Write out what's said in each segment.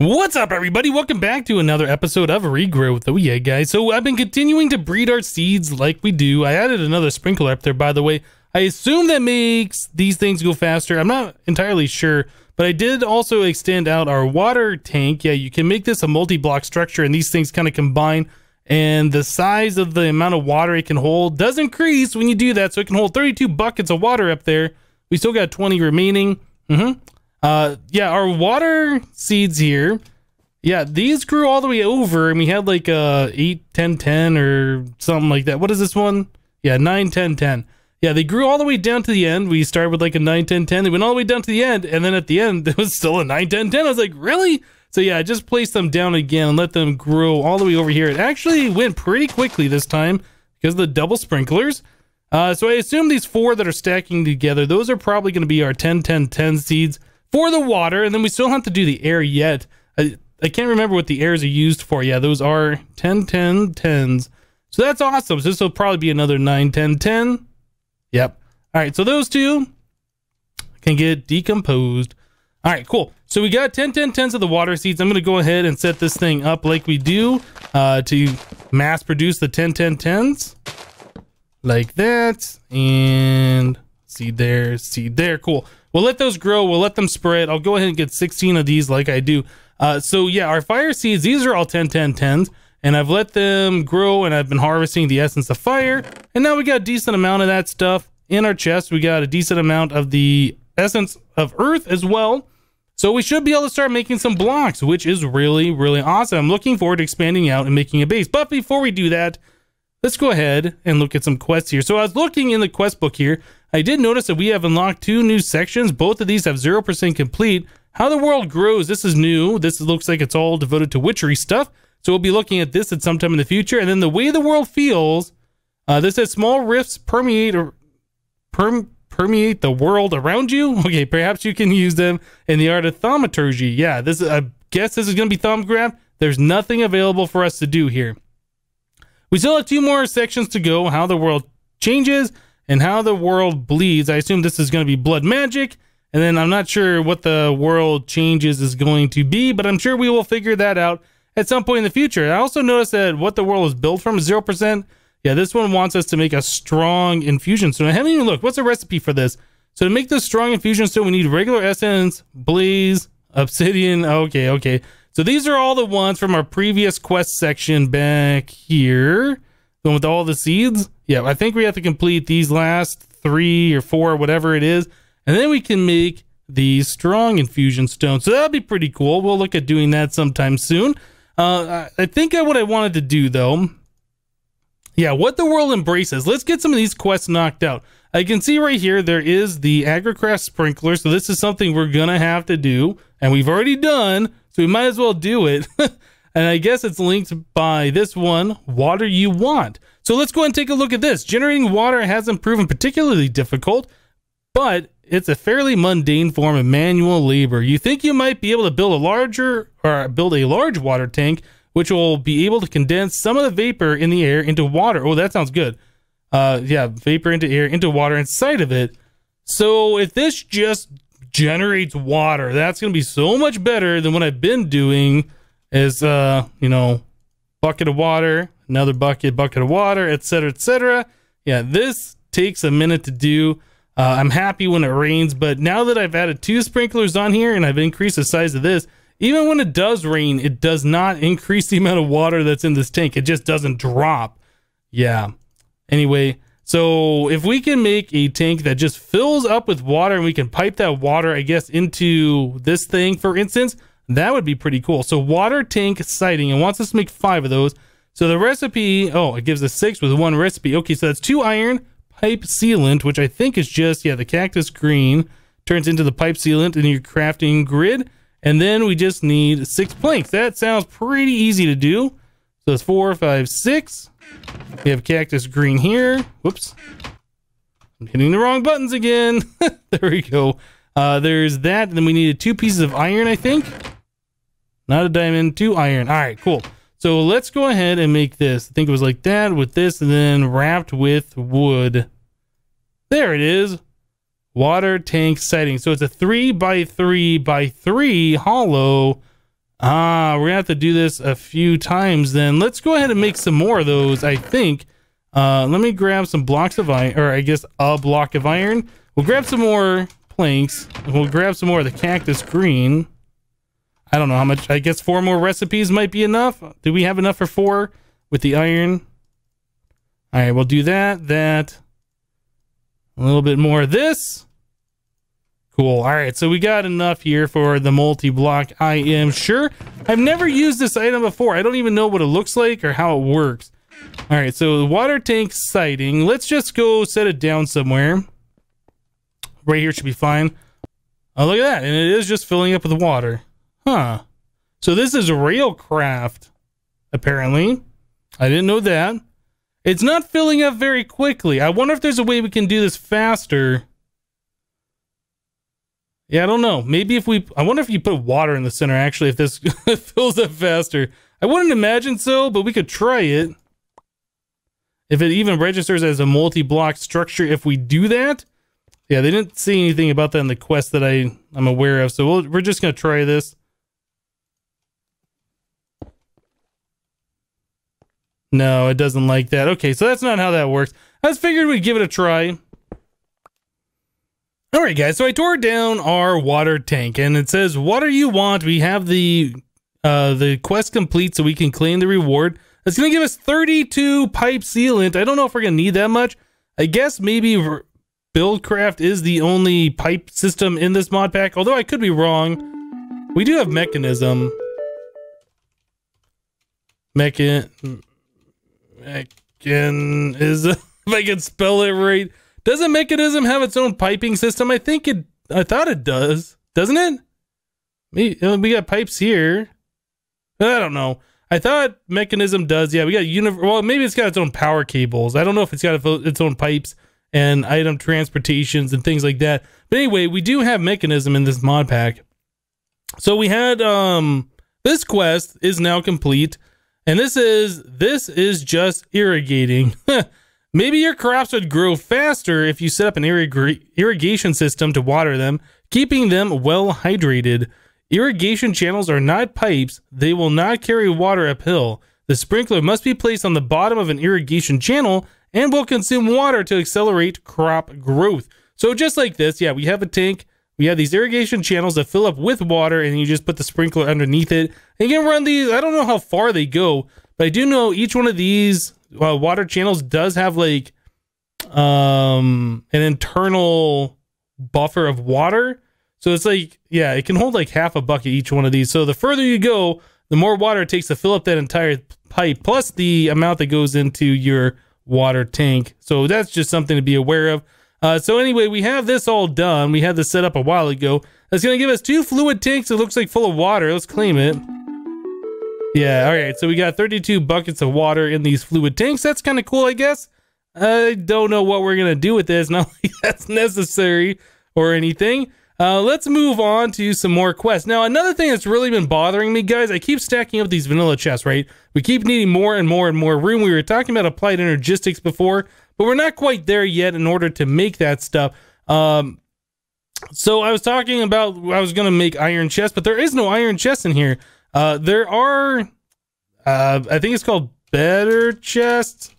What's up, everybody? Welcome back to another episode of Regrowth. Oh yeah, guys. So I've been continuing to breed our seeds like we do. I added another sprinkler up there, by the way. I assume that makes these things go faster. I'm not entirely sure, but I did also extend out our water tank. Yeah, you can make this a multi-block structure, and these things kind of combine, and the size of the amount of water it can hold does increase when you do that, so it can hold 32 buckets of water up there. We still got 20 remaining. Yeah, our water seeds here, yeah, these grew all the way over, and we had like 8, 10, 10 or something like that. What is this one? Yeah, 9, 10, 10. Yeah, they grew all the way down to the end. We started with like a 9, 10, 10. They went all the way down to the end, and then at the end, there was still a 9, 10, 10. I was like, really? So yeah, I just placed them down again and let them grow all the way over here. It actually went pretty quickly this time because of the double sprinklers. So I assume these 4 that are stacking together, those are probably going to be our 10, 10, 10 seeds for the water, and then we still have to do the air yet. I can't remember what the airs are used for. Yeah, those are 10, 10, 10s. So that's awesome. So this will probably be another 9, 10, 10. Yep. All right, so those two can get decomposed. All right, cool. So we got 10, 10, 10s of the water seeds. I'm going to go ahead and set this thing up like we do to mass produce the 10, 10, 10s. Like that. And seed there. Cool. We'll let those grow. We'll let them spread. I'll go ahead and get 16 of these like I do. So yeah, our fire seeds, these are all 10, 10, 10s. And I've let them grow, and I've been harvesting the essence of fire. And now we got a decent amount of that stuff in our chest. We got a decent amount of the essence of earth as well. So we should be able to start making some blocks, which is really, really awesome. I'm looking forward to expanding out and making a base. But before we do that, let's go ahead and look at some quests here. So I was looking in the quest book here. I did notice that we have unlocked 2 new sections. Both of these have 0% complete. How the world grows, this is new. This looks like it's all devoted to witchery stuff. So we'll be looking at this at some time in the future. And then the way the world feels, this says small rifts permeate the world around you. Okay, perhaps you can use them in the art of thaumaturgy. Yeah, this is, I guess this is going to be Thumbgraph. There's nothing available for us to do here. We still have 2 more sections to go. How the world changes and how the world bleeds. I assume this is going to be blood magic. And then I'm not sure what the world changes is going to be, but I'm sure we will figure that out at some point in the future. I also noticed that what the world is built from is 0%. Yeah, this one wants us to make a strong infusion stone. I haven't even looked. What's the recipe for this? So to make this strong infusion stone, we need regular essence, blaze, obsidian. Okay. So these are all the ones from our previous quest section back here. The one with all the seeds. Yeah, I think we have to complete these last 3 or 4, whatever it is. And then we can make the strong infusion stone. So that'll be pretty cool. We'll look at doing that sometime soon. I think what I wanted to do, though, yeah, what the world embraces. Let's get some of these quests knocked out. I can see right here there is the Agricraft sprinkler. So this is something we're going to have to do. And we've already done, so we might as well do it. And I guess it's linked by this one, Water You Want. So let's go ahead and take a look at this. Generating water hasn't proven particularly difficult, but it's a fairly mundane form of manual labor. You think you might be able to build a large water tank, which will be able to condense some of the vapor in the air into water. Oh, that sounds good. Yeah, vapor into air, into water inside of it. So if this just generates water, that's going to be so much better than what I've been doing is, you know, bucket of water, another bucket of water, etc., etc. Yeah, this takes a minute to do. I'm happy when it rains, but now that I've added 2 sprinklers on here and I've increased the size of this, even when it does rain, it does not increase the amount of water that's in this tank. It just doesn't drop. Yeah. Anyway, so if we can make a tank that just fills up with water and we can pipe that water, I guess, into this thing, for instance, that would be pretty cool. So water tank sighting, it wants us to make 5 of those. So the recipe, oh, it gives us 6 with 1 recipe. Okay, so that's 2 iron, pipe sealant, which I think is just, yeah, the cactus green turns into the pipe sealant in your crafting grid. And then we just need 6 planks. That sounds pretty easy to do. So it's 4, 5, 6. We have cactus green here. Whoops. I'm hitting the wrong buttons again. There we go. There's that. And then we needed 2 pieces of iron, I think. Not a diamond, 2 iron. All right, cool. So let's go ahead and make this. I think it was like that with this and then wrapped with wood. There it is. Water tank sighting. So it's a 3 by 3 by 3 hollow We're gonna have to do this a few times then. Let's go ahead and make some more of those, I think. Let me grab some blocks of iron, or I guess a block of iron. We'll grab some more planks. We'll grab some more of the cactus green. I don't know how much. I guess 4 more recipes might be enough. Do we have enough for 4 with the iron? All right, we'll do that. A little bit more of this. Cool. All right, so we got enough here for the multi-block, I am sure. I've never used this item before. I don't even know what it looks like or how it works. All right, so the water tank sighting. Let's just go set it down somewhere. Right here should be fine. Oh, look at that. And it is just filling up with water. Huh. So this is railcraft, apparently. I didn't know that. It's not filling up very quickly. I wonder if there's a way we can do this faster. Yeah, I don't know. Maybe if I wonder if you put water in the center, actually, if this fills up faster. I wouldn't imagine so, but we could try it. If it even registers as a multi-block structure, if we do that. Yeah, they didn't say anything about that in the quest that I'm aware of, so we're just going to try this. No, it doesn't like that. Okay, so that's not how that works. I just figured we'd give it a try. Alright guys, so I tore down our water tank, and it says, what do you want? We have the quest complete so we can claim the reward. It's going to give us 32 pipe sealant. I don't know if we're going to need that much. I guess maybe Buildcraft is the only pipe system in this mod pack, although I could be wrong. We do have mechanism. Mechanism, if I can spell it right. Doesn't mechanism have its own piping system? I thought it does. Doesn't it? We got pipes here. I don't know. I thought mechanism does. Yeah, we got well, maybe it's got its own power cables. I don't know if it's got its own pipes and item transportations and things like that. But anyway, we do have mechanism in this mod pack. So we had this quest is now complete, and this is just irrigating. Maybe your crops would grow faster if you set up an irrigation system to water them, keeping them well hydrated. Irrigation channels are not pipes. They will not carry water uphill. The sprinkler must be placed on the bottom of an irrigation channel and will consume water to accelerate crop growth. So just like this, yeah, we have a tank. We have these irrigation channels that fill up with water, and you just put the sprinkler underneath it. And you can run these. I don't know how far they go, but I do know each one of these water channels does have like an internal buffer of water. So it's like, yeah, it can hold like half a bucket each one of these. So the further you go, the more water it takes to fill up that entire pipe, plus the amount that goes into your water tank. So that's just something to be aware of. So anyway, we have this all done. We had this set up a while ago. That's going to give us 2 fluid tanks. It looks like full of water. Let's claim it. Yeah, all right. So we got 32 buckets of water in these fluid tanks. That's kind of cool, I guess. I don't know what we're going to do with this. Not like that's necessary or anything. Let's move on to some more quests. Now, another thing that's really been bothering me, guys, I keep stacking up these vanilla chests, right? We keep needing more and more and more room. We were talking about applied energistics before, but we're not quite there yet in order to make that stuff. So I was talking about I was going to make iron chests, but there is no iron chests in here. There are, I think it's called better chests.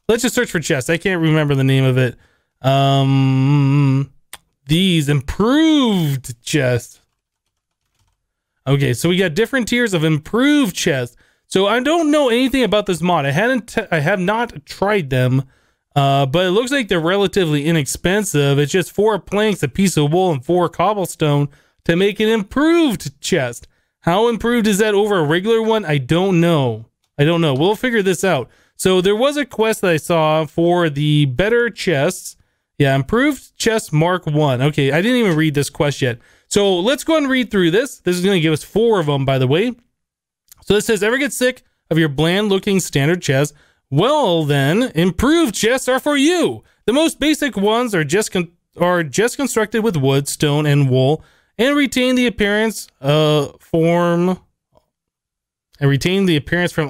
Let's just search for chests. I can't remember the name of it. These improved chests. Okay, so we got different tiers of improved chests. So I don't know anything about this mod. I have not tried them, but it looks like they're relatively inexpensive. It's just 4 planks, a piece of wool, and 4 cobblestone to make an improved chest. How improved is that over a regular one? I don't know. We'll figure this out. So there was a quest that I saw for the better chests. Yeah, improved chest mark 1. Okay, I didn't even read this quest yet. So let's go and read through this. This is going to give us 4 of them, by the way. So this says, ever get sick of your bland looking standard chest? Well then, improved chests are for you. The most basic ones are just constructed with wood, stone, and wool, and retain the appearance from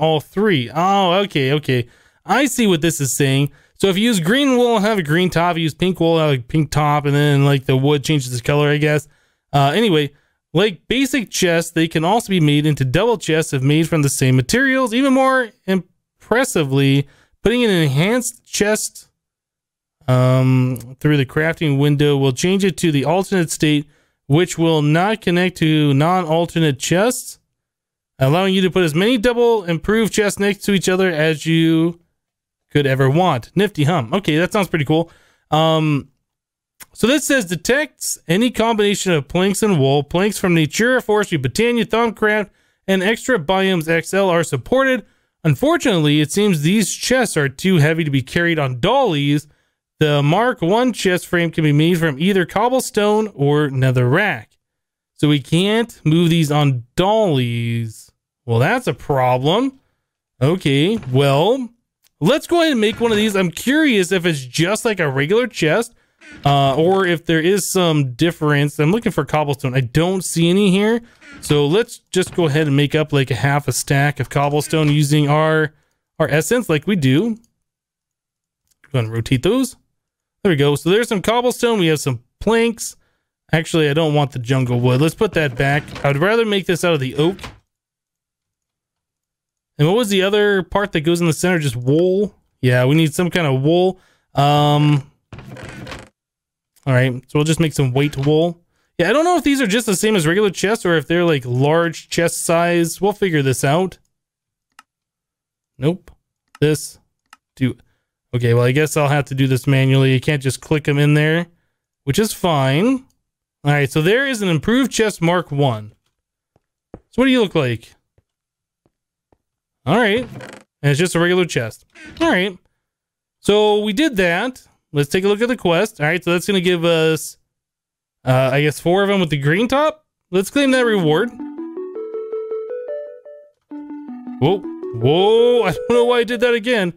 all 3. Oh, okay. I see what this is saying. So if you use green wool, have a green top. If you use pink wool, have a pink top, and then like the wood changes its color, I guess. Anyway, Like basic chests, they can also be made into double chests if made from the same materials. Even more impressively, putting an enhanced chest through the crafting window will change it to the alternate state, which will not connect to non-alternate chests, allowing you to put as many double improved chests next to each other as you could ever want. Nifty hum. Okay, that sounds pretty cool. So this says detects any combination of planks and wool. Planks from Natura, Forestry, Botania, Thaumcraft, and Extra Biomes XL are supported. Unfortunately, it seems these chests are too heavy to be carried on dollies. The Mark 1 chest frame can be made from either cobblestone or netherrack. So we can't move these on dollies. Well, that's a problem. Okay, well, let's go ahead and make one of these. I'm curious if it's just like a regular chest, or if there is some difference. I'm looking for cobblestone. I don't see any here. So let's just go ahead and make up like a half a stack of cobblestone using our essence like we do. Go ahead and rotate those. There we go. So there's some cobblestone. We have some planks. Actually, I don't want the jungle wood. Let's put that back. I would rather make this out of the oak. And what was the other part that goes in the center? Just wool? Yeah, we need some kind of wool. All right, so we'll just make some weight wool. Yeah, I don't know if these are just the same as regular chests or if they're like large chest size. We'll figure this out. Nope. This. Okay, well, I guess I'll have to do this manually. You can't just click them in there, which is fine. All right, so there is an improved chest Mark 1. So what do you look like? All right. And it's just a regular chest. All right. So we did that. Let's take a look at the quest. All right, so that's going to give us, I guess, 4 of them with the green top. Let's claim that reward. Whoa. Whoa. I don't know why I did that again.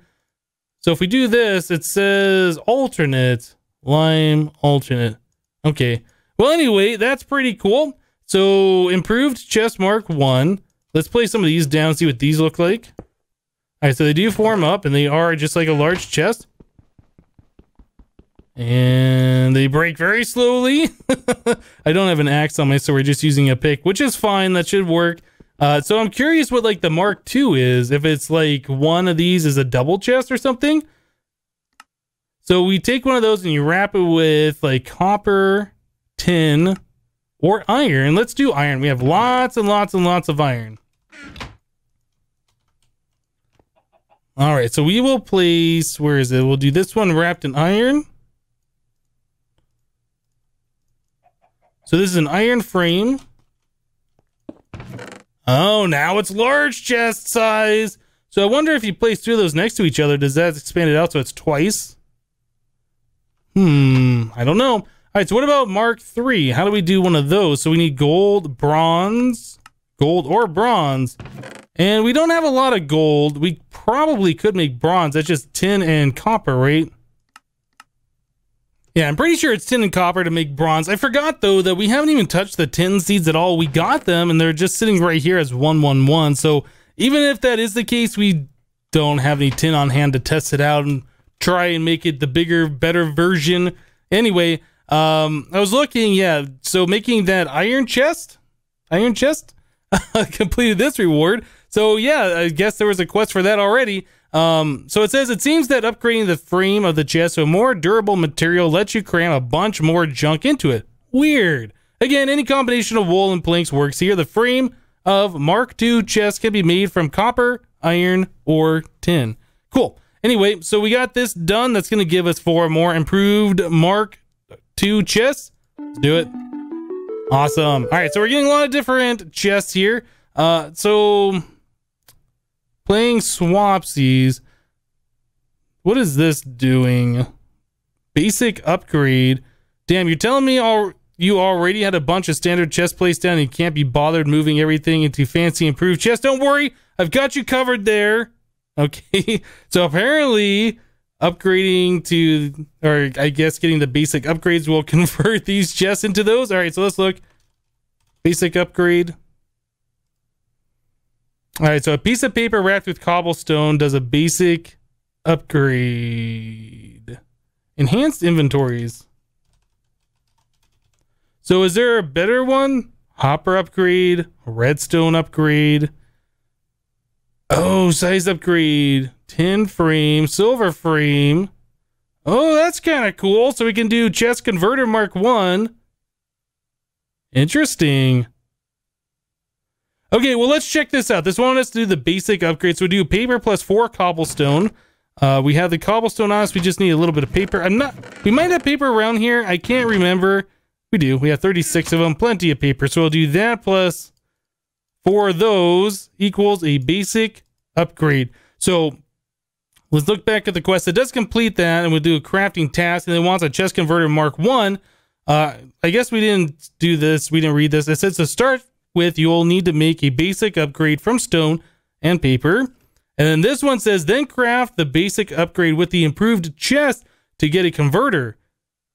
So if we do this, it says alternate. Lime alternate. Okay. Well, anyway, that's pretty cool. So improved chest Mark 1. Let's place some of these down, see what these look like. All right, so they do form up, and they are just like a large chest. And they break very slowly. I don't have an axe on me, so we're just using a pick, which is fine. That should work. So I'm curious what like the Mark II is. If it's like one of these is a double chest or something. So we take one of those and you wrap it with like copper, tin, or iron. Let's do iron. We have lots and lots and lots of iron. All right, so we will place, where is it? We'll do this one wrapped in iron. So this is an iron frame. Oh, now it's large chest size. So I wonder if you place 2 of those next to each other, does that expand it out so it's twice? I don't know. All right, so what about Mark III? How do we do one of those? So we need gold, bronze, gold or bronze. And we don't have a lot of gold. We probably could make bronze. That's just tin and copper, right? Yeah, I'm pretty sure it's tin and copper to make bronze. I forgot, though, that we haven't even touched the tin seeds at all. We got them, and they're just sitting right here as 111. So even if that is the case, we don't have any tin on hand to test it out and try and make it the bigger, better version. Anyway, I was looking, yeah, so making that iron chest, completed this reward. So yeah, I guess there was a quest for that already. So it says, it seems that upgrading the frame of the chest to a more durable material lets you cram a bunch more junk into it. Weird. Again, any combination of wool and planks works here. The frame of Mark II chest can be made from copper, iron, or tin. Cool. Anyway, so we got this done. That's going to give us 4 more improved Mark II chests. Let's do it. Awesome. All right, so we're getting a lot of different chests here. So playing Swapsies. What is this doing? Basic upgrade. Damn, you're telling me you already had a bunch of standard chests placed down and you can't be bothered moving everything into fancy improved chests? Don't worry, I've got you covered there. Okay, so apparently upgrading to, or I guess getting the basic upgrades will convert these chests into those. All right, so let's look. Basic upgrade. All right, so a piece of paper wrapped with cobblestone does a basic upgrade. Enhanced inventories. So is there a better one? Hopper upgrade, redstone upgrade. Oh, size upgrade, tin frame, silver frame. Oh, that's kind of cool. So we can do chest converter Mark 1. Interesting. Okay, well, let's check this out. This wanted us to do the basic upgrade. So we do paper plus 4 cobblestone. We have the cobblestone on us. We just need a little bit of paper. We might have paper around here. I can't remember. We do. We have 36 of them. Plenty of paper. So we'll do that plus 4 of those equals a basic upgrade. So let's look back at the quest. It does complete that, and we'll do a crafting task, and it wants a chest converter Mark 1. I guess we didn't do this. We didn't read this. It says to start with, you'll need to make a basic upgrade from stone and paper. And then this one says, then craft the basic upgrade with the improved chest to get a converter.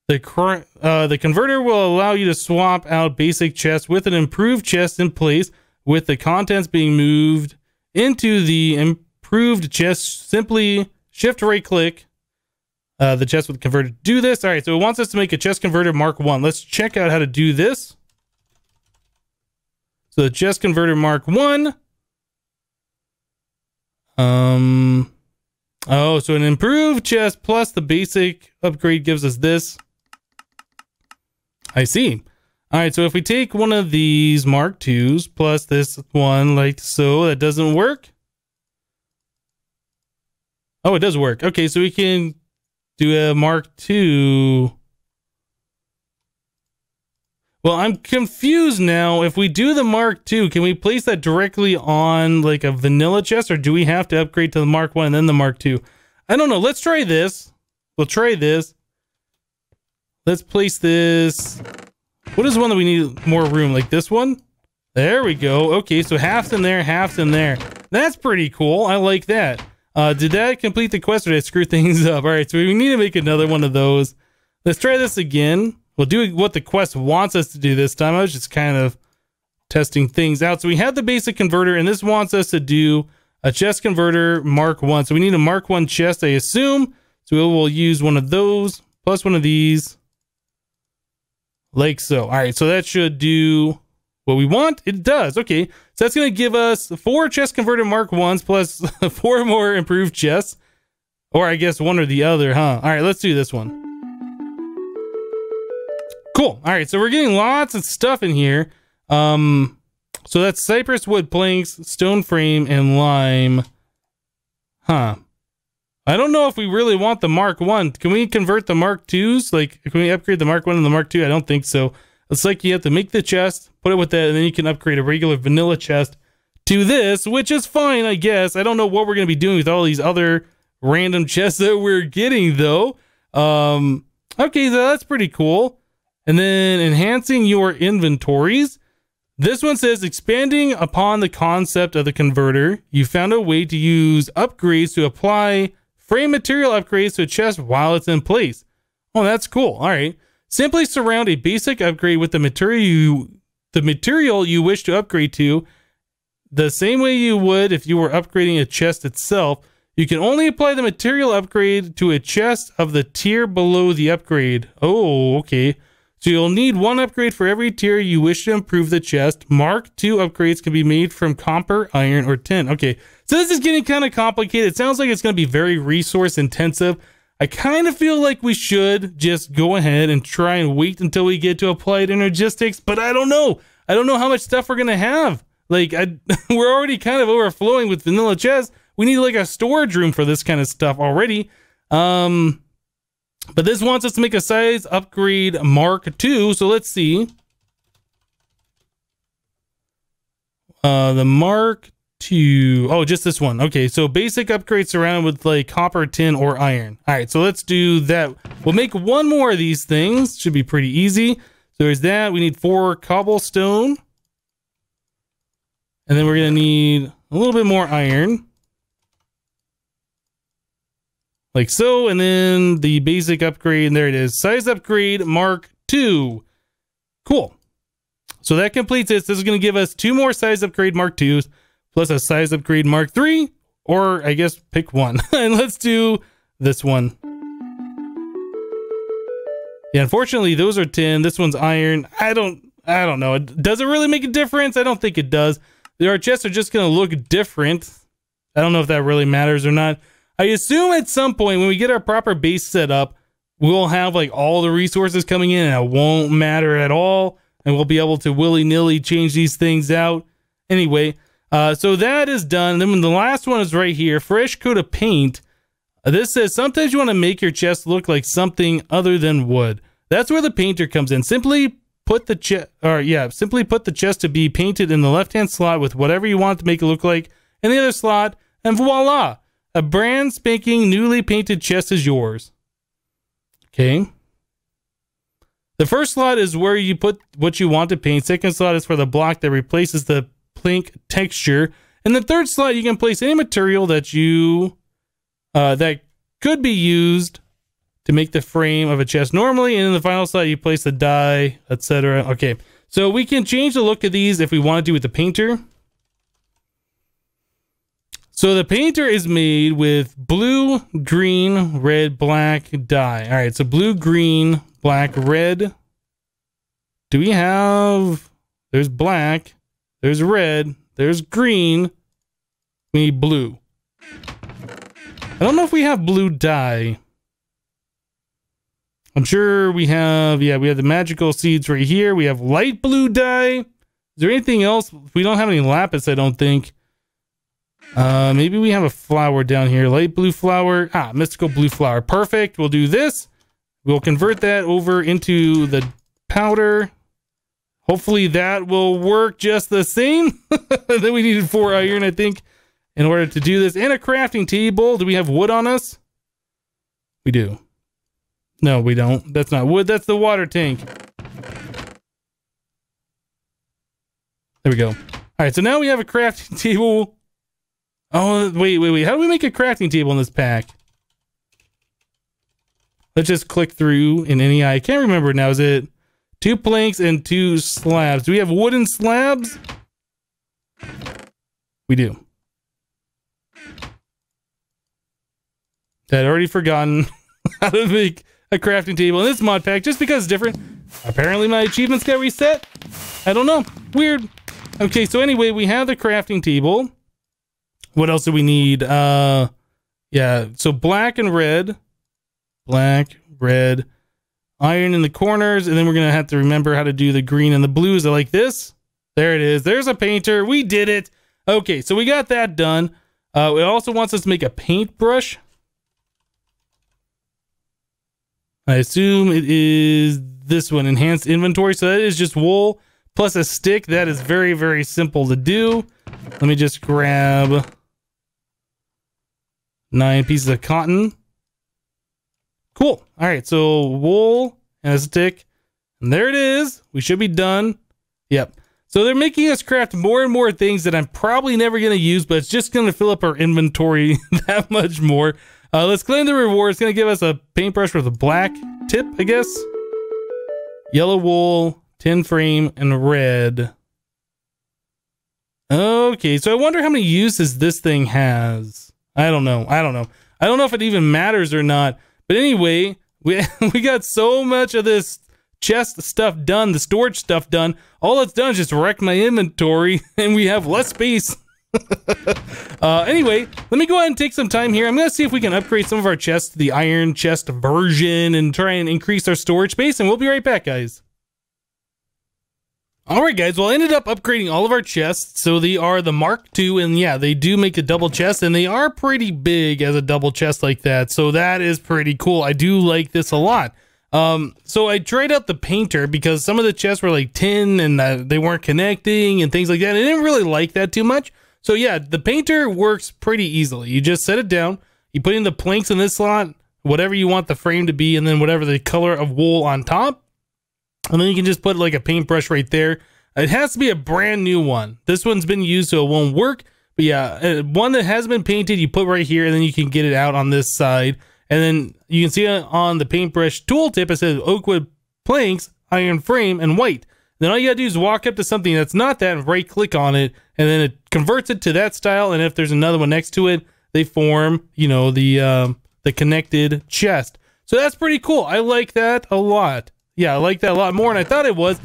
The converter will allow you to swap out basic chest with an improved chest in place, with the contents being moved into the improved chest. Simply shift right click the chest with the converter to do this. All right, so it wants us to make a chest converter Mark 1. Let's check out how to do this. So the chest converter Mark 1. Oh, so an improved chest plus the basic upgrade gives us this. I see. All right, so if we take one of these Mark 2s plus this one like so, that doesn't work. Oh, it does work. Okay, so we can do a Mark 2. Well, I'm confused now. If we do the Mark 2, can we place that directly on like a vanilla chest, or do we have to upgrade to the Mark 1 and then the Mark 2? I don't know. Let's try this. We'll try this. Let's place this. What is one that we need more room? Like this one? There we go. Okay, so half's in there, half's in there. That's pretty cool. I like that. Did that complete the quest, or did I screw things up? All right, so we need to make another one of those. Let's try this again. We'll do what the quest wants us to do this time. I was just kind of testing things out. So we have the basic converter, and this wants us to do a chest converter Mark 1. So we need a Mark 1 chest, I assume. So we'll use one of those plus one of these. Like so. All right, so that should do what we want. It does. Okay, so that's going to give us 4 chest converter Mark 1s plus 4 more improved chests. Or I guess one or the other, huh? All right, let's do this one. Cool. All right, so we're getting lots of stuff in here. So that's cypress wood planks, stone frame, and lime. Huh. I don't know if we really want the Mark 1. Can we convert the Mark 2s? Like, can we upgrade the Mark 1 and the Mark 2? I don't think so. It's like you have to make the chest, put it with that, and then you can upgrade a regular vanilla chest to this, which is fine, I guess. I don't know what we're going to be doing with all these other random chests that we're getting, though. Okay, so that's pretty cool. And then enhancing your inventories. This one says, expanding upon the concept of the converter, you found a way to use upgrades to apply frame material upgrades to a chest while it's in place. Oh, that's cool. All right. Simply surround a basic upgrade with the material you wish to upgrade to, the same way you would if you were upgrading a chest itself. You can only apply the material upgrade to a chest of the tier below the upgrade. Oh, okay. So you'll need 1 upgrade for every tier you wish to improve the chest. Mark 2 upgrades can be made from copper, iron, or tin. Okay, so this is getting kind of complicated. It sounds like it's going to be very resource intensive. I kind of feel like we should just go ahead and try and wait until we get to applied energistics, but I don't know. I don't know how much stuff we're going to have. Like, we're already kind of overflowing with vanilla chests. We need like a storage room for this kind of stuff already. But this wants us to make a size upgrade Mark 2. So let's see. The Mark 2. Oh, just this one. Okay, so basic upgrade surrounded with like copper, tin, or iron. All right, so let's do that. We'll make 1 more of these things. Should be pretty easy. So there's that. We need 4 cobblestone. And then we're going to need a little bit more iron. Like so, and then the basic upgrade, and there it is. Size upgrade Mark 2. Cool. So that completes this. This is going to give us 2 more size upgrade Mark 2s, plus a size upgrade Mark 3, or I guess pick one. And let's do this one. Yeah, unfortunately, those are tin. This one's iron. I don't I don't know. Does it really make a difference? I don't think it does. Our chests are just going to look different. I don't know if that really matters or not. I assume at some point when we get our proper base set up, we'll have like all the resources coming in and it won't matter at all. And we'll be able to willy-nilly change these things out. Anyway, so that is done. Then the last one is right here. Fresh coat of paint. This says sometimes you want to make your chest look like something other than wood. That's where the painter comes in. Simply put the chest to be painted in the left-hand slot with whatever you want to make it look like in the other slot, and voila! A brand spanking newly painted chest is yours. Okay. The first slot is where you put what you want to paint. Second slot is for the block that replaces the plank texture. And the third slot, you can place any material that you that could be used to make the frame of a chest normally. And in the final slot, you place the die, etc. Okay, so we can change the look of these if we want to do with the painter. So the painter is made with blue, green, red, black dye. All right, so blue, green, black, red. Do we have... There's black. There's red. There's green. We need blue. I don't know if we have blue dye. I'm sure we have... Yeah, we have the magical seeds right here. We have light blue dye. Is there anything else? We don't have any lapis, I don't think. Maybe we have a flower down here. Light blue flower. Ah, mystical blue flower. Perfect. We'll do this. We'll convert that over into the powder. Hopefully that will work just the same. Then we needed 4 iron, I think, in order to do this. And a crafting table. Do we have wood on us? We do. No, we don't. That's not wood. That's the water tank. There we go. All right, so now we have a crafting table. Oh, wait. How do we make a crafting table in this pack? Let's just click through in any eye. I can't remember now. Is it 2 planks and 2 slabs? Do we have wooden slabs? We do. I'd already forgotten how to make a crafting table in this mod pack just because it's different. Apparently my achievements got reset. I don't know. Weird. Okay, so anyway, we have the crafting table. What else do we need? Yeah, so black and red. Black, red, iron in the corners, and then we're going to have to remember how to do the green and the blues. I like this. There it is. There's a painter. We did it. Okay, so we got that done. It also wants us to make a paintbrush. I assume it is this one, enhanced inventory. So that is just wool plus a stick. That is very, very simple to do. Let me just grab 9 pieces of cotton. Cool. All right, so wool and a stick. And there it is. We should be done. Yep. So they're making us craft more and more things that I'm probably never going to use, but it's just going to fill up our inventory that much more. Let's claim the reward. It's going to give us a paintbrush with a black tip, I guess. Yellow wool, tin frame, and red. Okay, so I wonder how many uses this thing has. I don't know. I don't know if it even matters or not. But anyway, we got so much of this chest stuff done, the storage stuff done. All it's done is just wreck my inventory, and we have less space. Anyway, let me go ahead and take some time here. I'm going to see if we can upgrade some of our chests to the iron chest version and try and increase our storage space, and we'll be right back, guys. Alright guys, well I ended up upgrading all of our chests, so they are the Mark II, and yeah, they do make a double chest, and they are pretty big as a double chest like that, so that is pretty cool. I do like this a lot. So I tried out the painter because some of the chests were like tin and they weren't connecting and things like that. I didn't really like that too much. So yeah, the painter works pretty easily. You just set it down, you put in the planks in this slot, whatever you want the frame to be, and then whatever the color of wool on top. And then you can just put like a paintbrush right there. It has to be a brand new one. This one's been used, so it won't work. But yeah, one that has been painted, you put right here, and then you can get it out on this side. And then you can see on the paintbrush tooltip, it says oakwood planks, iron frame, and white. Then all you gotta do is walk up to something that's not that and right click on it, and then it converts it to that style. And if there's another one next to it, they form, you know, the connected chest. So that's pretty cool. I like that a lot. Yeah, I like that a lot more than I thought it was.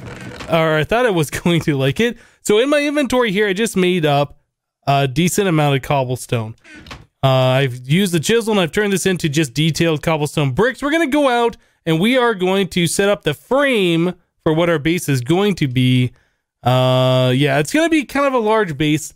or I thought I was going to like it. So in my inventory here, I just made up a decent amount of cobblestone. I've used the chisel and I've turned this into just detailed cobblestone bricks. We're going to go out and we are going to set up the frame for what our base is going to be. Yeah, it's going to be kind of a large base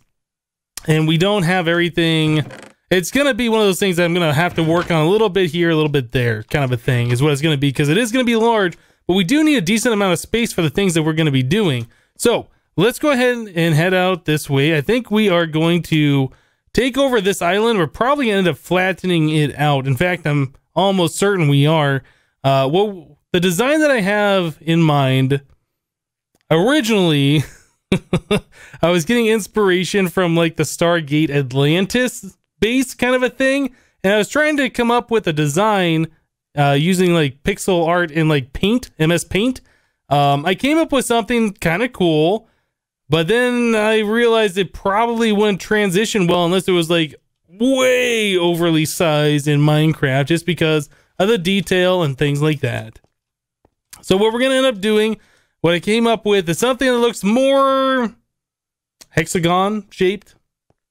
and we don't have everything. It's going to be one of those things that I'm going to have to work on a little bit here, a little bit there, kind of a thing is what it's going to be, because it is going to be large, but we do need a decent amount of space for the things that we're going to be doing. So let's go ahead and head out this way. I think we are going to take over this island. We're probably going to end up flattening it out. In fact, I'm almost certain we are. Well, the design that I have in mind, originally, I was getting inspiration from like the Stargate Atlantis base kind of a thing, and I was trying to come up with a design using like pixel art and like paint, MS Paint. I came up with something kind of cool, but then I realized it probably wouldn't transition well unless it was like way overly sized in Minecraft, just because of the detail and things like that. So what we're gonna end up doing, what I came up with, is something that looks more hexagon shaped,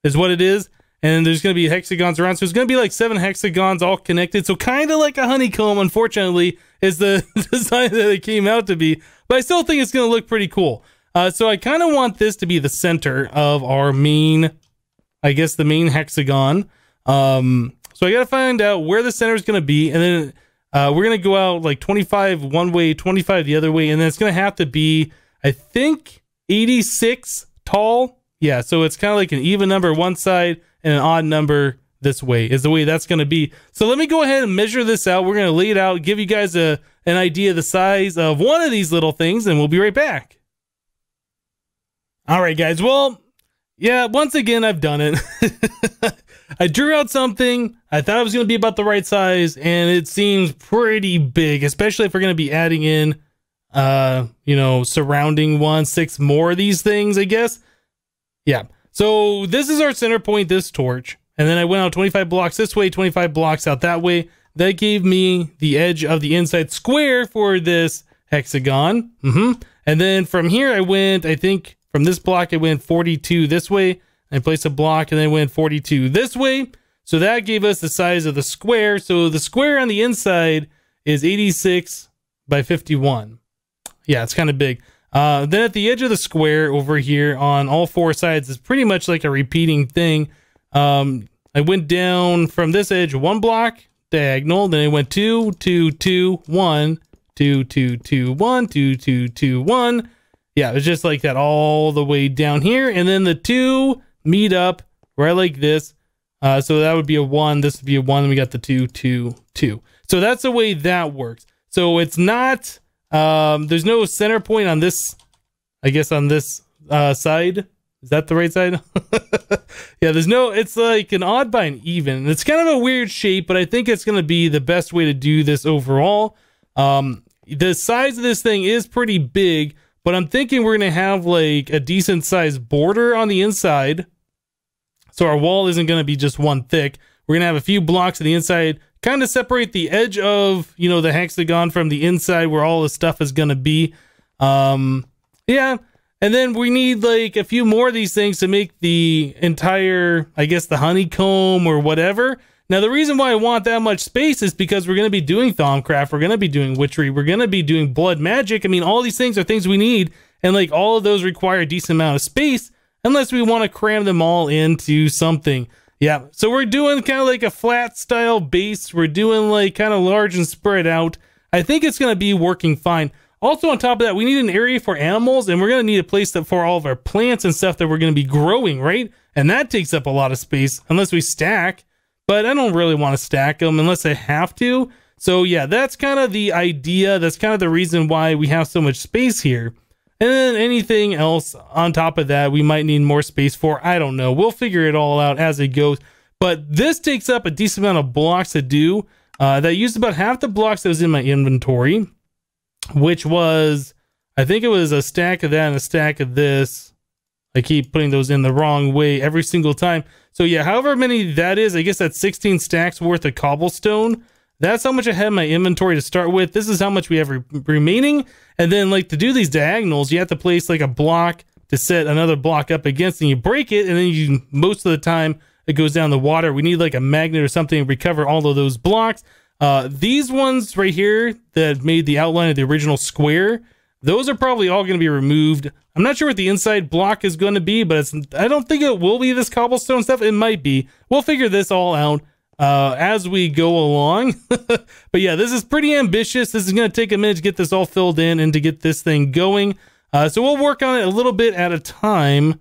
is what it is. And there's going to be hexagons around. So it's going to be like 7 hexagons all connected. So kind of like a honeycomb, unfortunately, is the design that it came out to be. But I still think it's going to look pretty cool. So I kind of want this to be the center of our main, I guess, the main hexagon. So I got to find out where the center is going to be. And then we're going to go out like 25 one way, 25 the other way. And then it's going to have to be, I think, 86 tall. Yeah, so it's kind of like an even number one side and an odd number this way is the way that's going to be. So let me go ahead and measure this out. We're going to lay it out, give you guys an idea of the size of one of these little things, and we'll be right back. All right, guys. Well, yeah, once again, I've done it. I drew out something. I thought it was going to be about the right size, and it seems pretty big, especially if we're going to be adding in, you know, surrounding 6 more of these things, I guess. Yeah. So this is our center point, this torch. And then I went out 25 blocks this way, 25 blocks out that way. That gave me the edge of the inside square for this hexagon. And then from here I went, I think from this block I went 42 this way. I placed a block and then went 42 this way. So that gave us the size of the square. So the square on the inside is 86 by 51. Yeah, it's kind of big. Then at the edge of the square over here on all 4 sides is pretty much like a repeating thing. I went down from this edge 1 block diagonal, then I went 2, 2, 2, 1, 2, 2, 2, 1, 2, 2, 2, 1. Yeah, it was just like that all the way down here. And then the 2 meet up right like this. So that would be a 1, this would be a 1, and we got the 2, 2, 2. So that's the way that works. So it's not... there's no center point on this, I guess on this side. Is that the right side? Yeah, there's no, it's like an odd by an even. It's kind of a weird shape, but I think it's going to be the best way to do this overall. The size of this thing is pretty big, but I'm thinking we're going to have like a decent sized border on the inside. So our wall isn't going to be just one thick. We're going to have a few blocks on the inside, kind of separate the edge of, you know, the hexagon from the inside where all the stuff is going to be. Yeah. And then we need like a few more of these things to make the entire, I guess, the honeycomb or whatever. Now, the reason why I want that much space is because we're going to be doing Thaumcraft. We're going to be doing witchery. We're going to be doing blood magic. I mean, all these things are things we need. And like all of those require a decent amount of space unless we want to cram them all into something. Yeah, so we're doing kind of like a flat style base. We're doing like kind of large and spread out. I think it's going to be working fine. Also on top of that, we need an area for animals, and we're going to need a place for all of our plants and stuff that we're going to be growing, right? And that takes up a lot of space unless we stack, but I don't really want to stack them unless I have to. So yeah, that's kind of the idea. That's kind of the reason why we have so much space here. And then anything else on top of that, we might need more space for. I don't know. We'll figure it all out as it goes. But this takes up a decent amount of blocks to do. That used about half the blocks that was in my inventory, which was, I think it was a stack of that and a stack of this. I keep putting those in the wrong way every single time. So yeah, however many that is, I guess that's 16 stacks worth of cobblestone That's how much I have in my inventory to start with. This is how much we have remaining. And then like to do these diagonals, you have to place like a block to set another block up against, and you break it, and then you, most of the time it goes down the water. We need like a magnet or something to recover all of those blocks. These ones right here that made the outline of the original square, those are probably all going to be removed. I'm not sure what the inside block is going to be, but I don't think it will be this cobblestone stuff. It might be. We'll figure this all out as we go along. But yeah, this is pretty ambitious. This is going to take a minute to get this all filled in and to get this thing going. So we'll work on it a little bit at a time.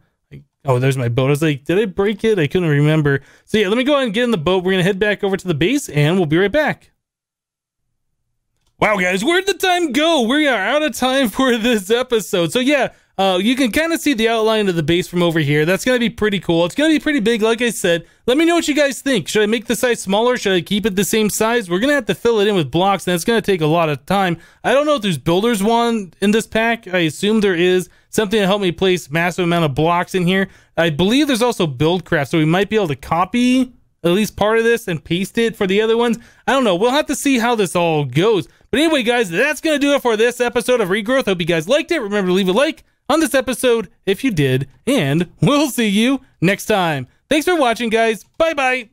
Oh, there's my boat. I was like, did I break it? I couldn't remember. So yeah, let me go ahead and get in the boat. We're going to head back over to the base, and we'll be right back. Wow, guys, where'd the time go? We are out of time for this episode. So yeah, you can kind of see the outline of the base from over here. That's going to be pretty cool. It's going to be pretty big, like I said. Let me know what you guys think. Should I make the size smaller? Should I keep it the same size? We're going to have to fill it in with blocks, and it's going to take a lot of time. I don't know if there's builder's wand in this pack. I assume there is. Something to help me place massive amount of blocks in here. I believe there's also buildcraft, so we might be able to copy at least part of this and paste it for the other ones. I don't know. We'll have to see how this all goes. But anyway, guys, that's going to do it for this episode of Regrowth. Hope you guys liked it. Remember to leave a like on this episode if you did, and we'll see you next time. Thanks for watching, guys. Bye-bye.